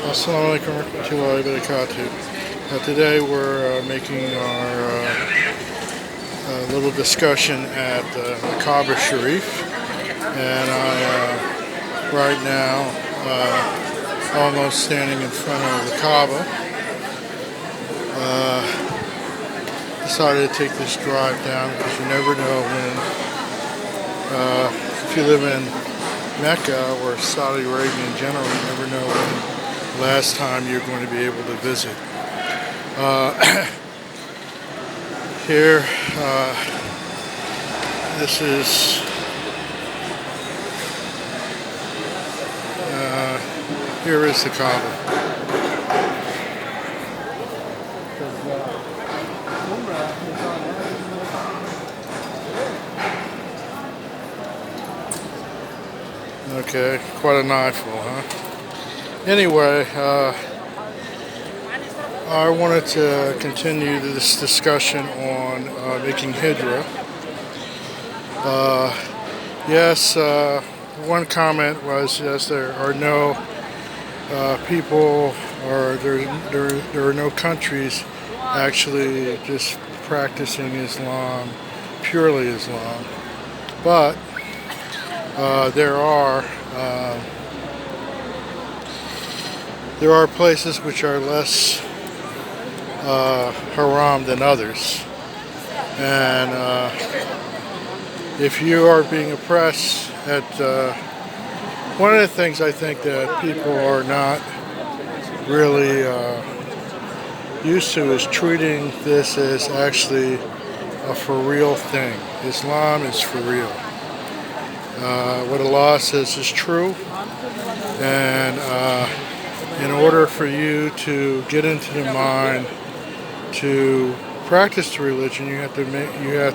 Assalamu alaikum warahmatullahi wabarakatuh. Today we're making our little discussion at the Kaba Sharif, and right now almost standing in front of the Kaaba. Decided to take this drive down because you never know when, if you live in Mecca or Saudi Arabia in general, you never know when last time you're going to be able to visit. Here, this is here is the Kaaba. Okay, quite an eyeful, huh? Anyway, I wanted to continue this discussion on making hijrah. Yes, one comment was yes, there are no people, or there are no countries actually just practicing Islam, purely Islam, but there are places which are less haram than others, and if you are being oppressed at one of the things I think that people are not really used to is treating this as actually a for real thing. Islam is for real. What Allah says is true, and in order for you to get into the mind to practice the religion, you have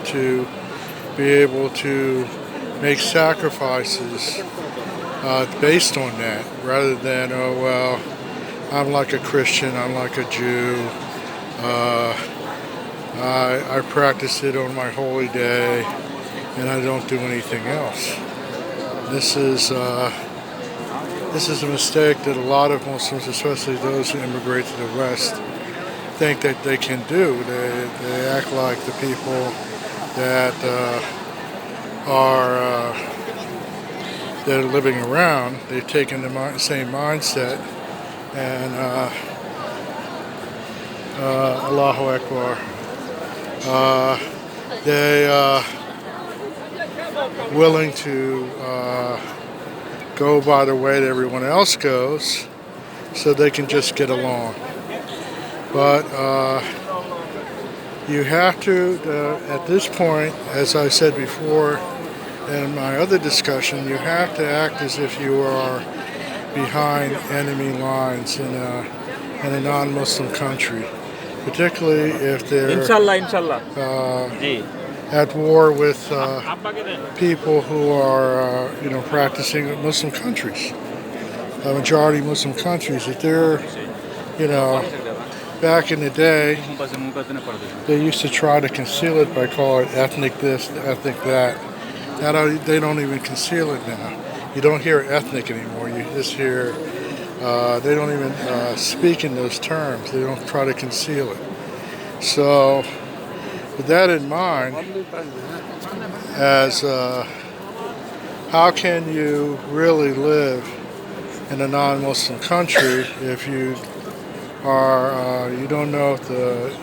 to be able to make sacrifices based on that, rather than, oh well, I'm like a Christian, I'm like a Jew, I practice it on my holy day and I don't do anything else. This is a mistake that a lot of Muslims, especially those who immigrate to the West, think that they can do. They act like the people that are living around. They've taken the same mindset, and Allahu Akbar. They willing to go by the way that everyone else goes so they can just get along. But you have to, at this point, as I said before in my other discussion, you have to act as if you are behind enemy lines in a non-Muslim country, particularly if they're at war with people who are, practicing Muslim countries, majority Muslim countries. If they're, back in the day, they used to try to conceal it by calling it ethnic this, ethnic that. Now they don't even conceal it now. You don't hear ethnic anymore. You just hear, they don't even speak in those terms. They don't try to conceal it. So, with that in mind, as how can you really live in a non-Muslim country if you are you don't know if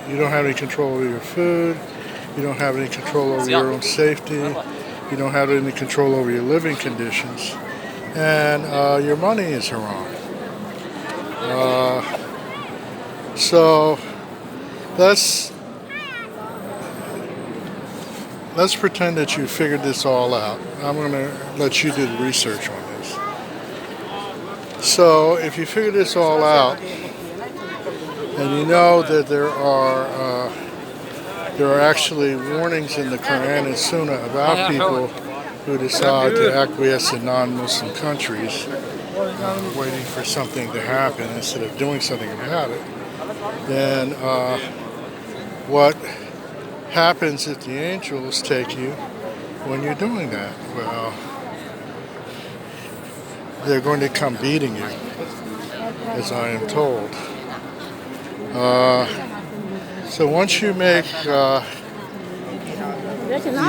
you don't have any control over your food, you don't have any control over your own safety, you don't have any control over your living conditions, and your money is haram. So let's pretend that you figured this all out. I'm going to let you do the research on this. So if you figure this all out, and you know that there are actually warnings in the Quran and Sunnah about people who decide to acquiesce in non-Muslim countries, waiting for something to happen instead of doing something about it, then what happens if the angels take you when you're doing that? Well, they're going to come beating you. as I am told. So once you make, you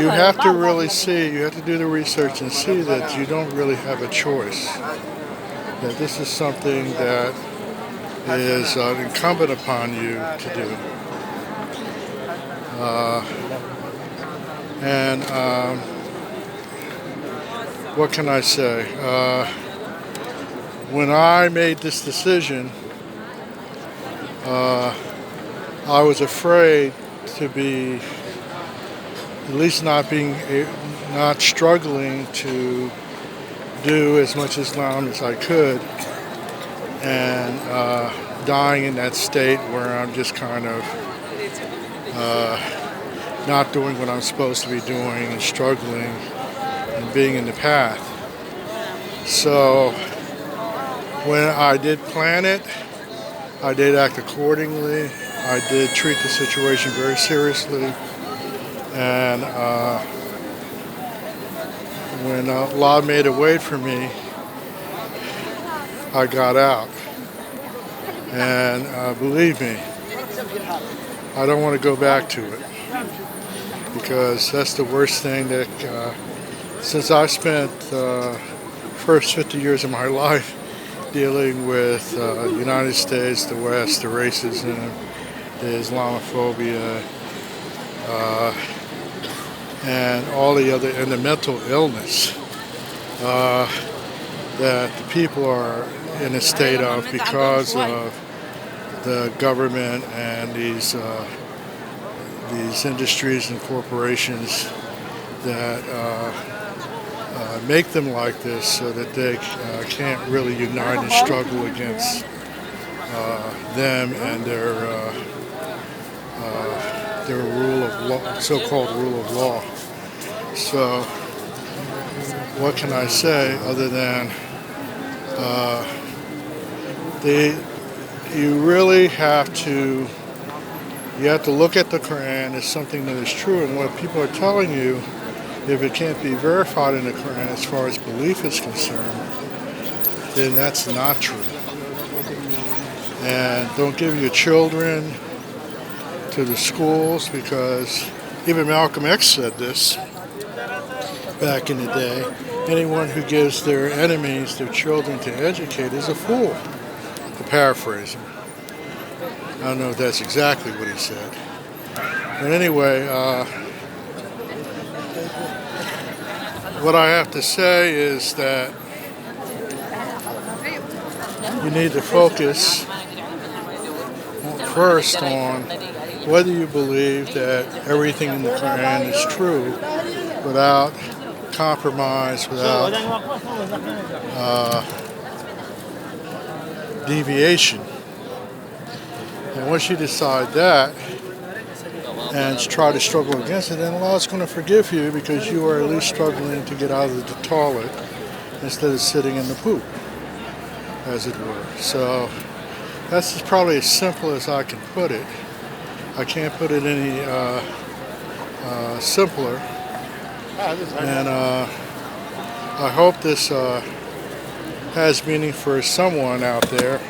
have to really see, you have to do the research and see that you don't really have a choice. That this is something that is incumbent upon you to do. And what can I say? When I made this decision, I was afraid to be at least not struggling to do as much Islam as I could, and dying in that state where I'm just kind of not doing what I'm supposed to be doing and struggling and being in the path. So when I did plan it, I did act accordingly. I did treat the situation very seriously. And when Allah made a way for me, I got out. And believe me, I don't want to go back to it, because that's the worst thing that, since I spent the first 50 years of my life dealing with the United States, the West, the racism, the Islamophobia, and all the other, and the mental illness that the people are in a state of because of the government and these industries and corporations that make them like this, so that they can't really unite and struggle against them and their rule of law, so-called rule of law. So, what can I say other than you really have to look at the Quran as something that is true, and what people are telling you, if it can't be verified in the Quran as far as belief is concerned, then that's not true. And don't give your children to the schools, because even Malcolm X said this back in the day. Anyone who gives their enemies their children to educate is a fool, to paraphrase him. I don't know if that's exactly what he said. But anyway, what I have to say is that you need to focus first on whether you believe that everything in the Quran is true without compromise, without deviation. And once you decide that and try to struggle against it, then Allah's going to forgive you, because you are at least struggling to get out of the toilet instead of sitting in the poop, as it were. So that's probably as simple as I can put it. I can't put it any simpler. And I hope this has meaning for someone out there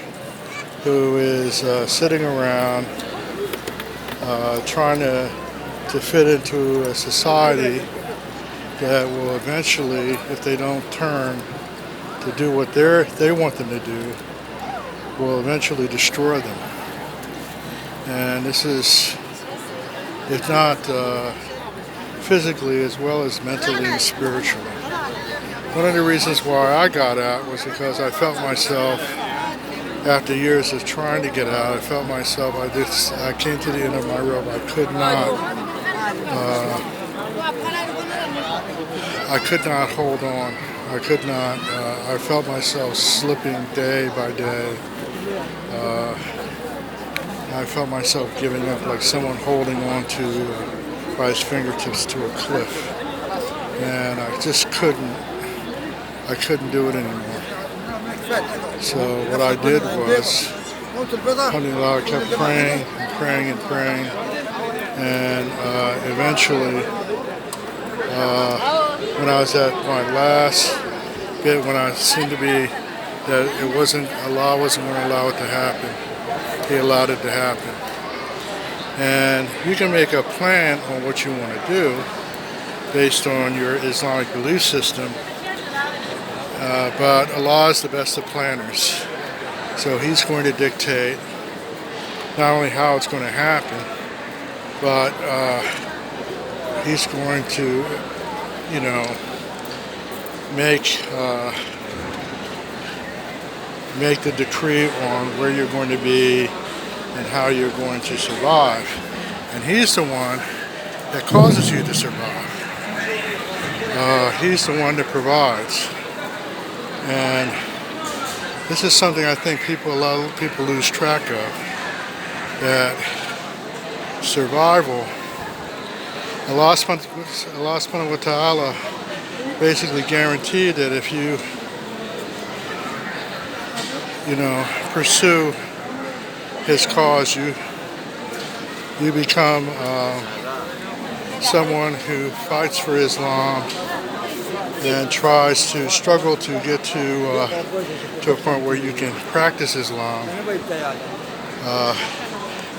who is sitting around trying to fit into a society that will eventually, if they don't turn to do what they want them to do, will eventually destroy them. And this is, if not physically as well as mentally and spiritually. One of the reasons why I got out was because I felt myself, after years of trying to get out, I felt myself, I came to the end of my rope. I could not hold on. I felt myself slipping day by day. I felt myself giving up, like someone holding on to, by his fingertips, to a cliff. And I just couldn't do it anymore. So what I did was, alhamdulillah, I kept praying and praying and praying. And eventually, when I was at my last bit, when I seemed to be that it wasn't, Allah wasn't going to allow it to happen. He allowed it to happen. And you can make a plan on what you want to do based on your Islamic belief system, but Allah is the best of planners. So He's going to dictate not only how it's going to happen, but He's going to, you know, make the decree on where you're going to be and how you're going to survive. And He's the one that causes you to survive. He's the one that provides. And this is something I think a lot of people lose track of. That survival, Allah subhanahu wa ta'ala basically guaranteed that if you pursue His cause, you become someone who fights for Islam and tries to struggle to get to a point where you can practice Islam,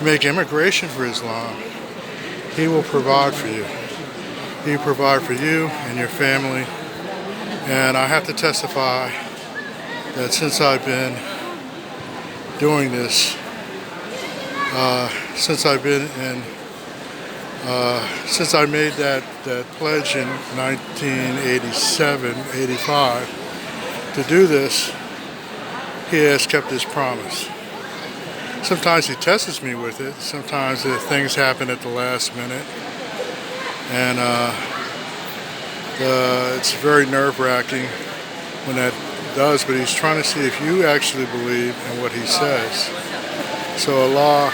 make immigration for Islam. He will provide for you. He will provide for you and your family. And I have to testify that since I've been doing this, since I made that pledge in 1987, 85 to do this, He has kept His promise. Sometimes He tests me with it. Sometimes things happen at the last minute, and it's very nerve-wracking when that does. But He's trying to see if you actually believe in what He says. So Allah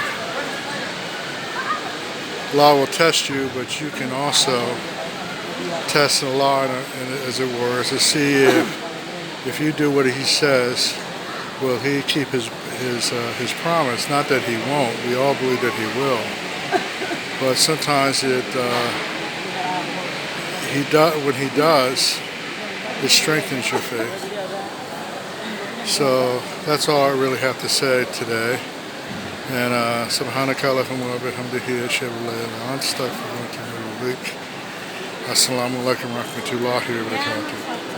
will test you, but you can also test Allah, as it were, to see if you do what He says, will He keep His promise? Not that He won't. We all believe that He will. But sometimes when He does, it strengthens your faith. So that's all I really have to say today. And subhanaka Allahumma wa bihamdihi ashhadu an la ilaha illa anta astaghfiruka wa atubu ilaik. Assalamu alaikum wa rahmatullahi wa barakatuh.